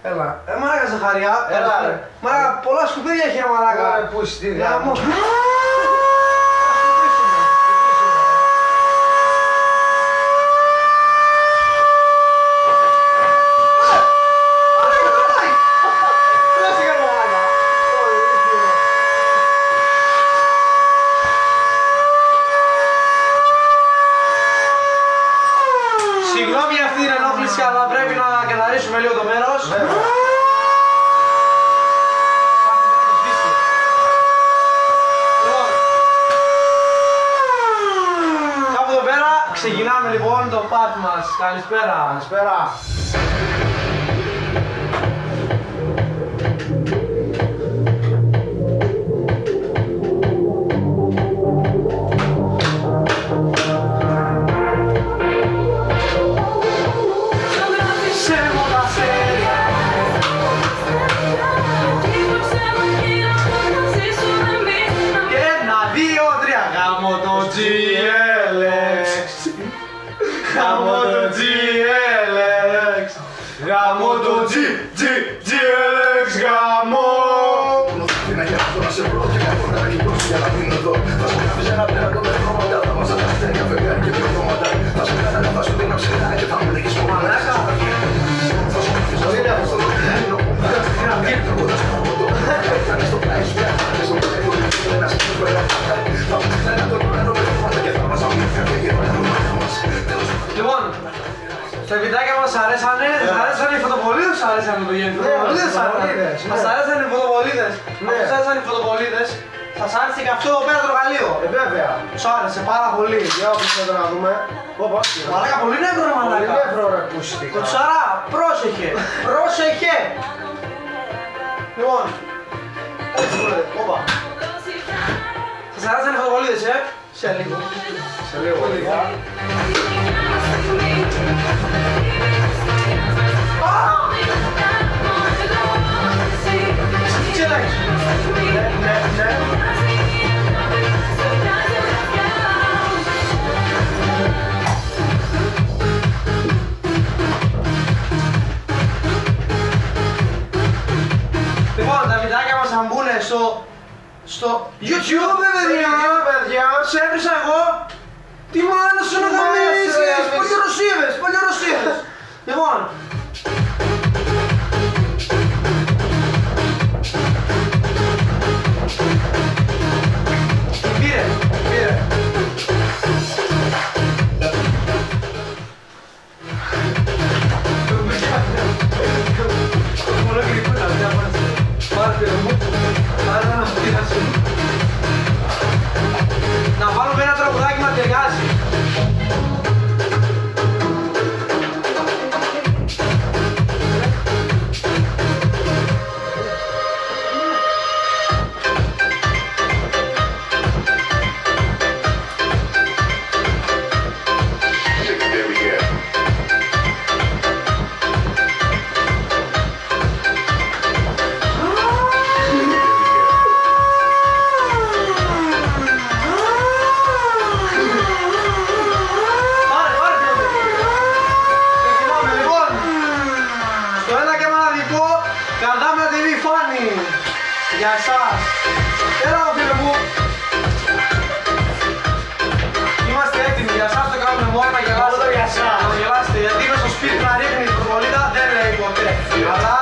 Έλα. Μαράκα Ζαχαριά. Έλα ρε. Μαράκα πολλά σκουπίδια έχει μαράκα. Ωραία, πού στη γάμο. Συγγνώμη για αυτή την ενόχληση, αλλά πρέπει να καθαρίσουμε λίγο το μέρος. Κάπου εδώ πέρα ξεκινάμε λοιπόν το part μας. Καλησπέρα. Καλησπέρα. Γάμο το GLX, γάμο το GLX, γάμο. Λοιπόν, στα βιντεάκια μας αρέσανε, οι φωτοβολίδες, αρέσανε το γέννη. Μας αρέσανε οι φωτοβολίδες. Μας άρεσαν οι φωτοβολίδες. Σας άρεσε και αυτό εδώ πέρα το εργαλείο. Βέβαια. Σου άρεσε πάρα πολύ. Για όποιον θέλετε να δούμε. Μαλάκα, πολύ νεύρο ρε Πολύ μαλάκα. νεύρο ρε ακουστικά. Κοτσαρά, πρόσεχε, πρόσεχε. Λοιπόν, έτσι μωρέ, όπα. Σας αρέσαν οι φωτοβολίδες, σε λίγο. Σε λίγο. Λοιπόν, τα βιντεάκια μας θα μπουν στο YouTube, παιδιά. Σε έβρισα εγώ. Τι μάνα σου να γαμίσεις. Πολιορωσίδες. Λοιπόν. Πήρε. Να βάλουμε ένα τραγουδάκι να ταιριάζει. Για εσάς. Έλα μου φίλε μου. Είμαστε έτοιμοι για εσάς, το κάνουμε μόνο να γελάσετε. Μόνο για εσάς. Να γελάσετε, γιατί είμαι στο σπίτι να ρίχνει η προβολίδα δεν λέει ποτέ. Αλλά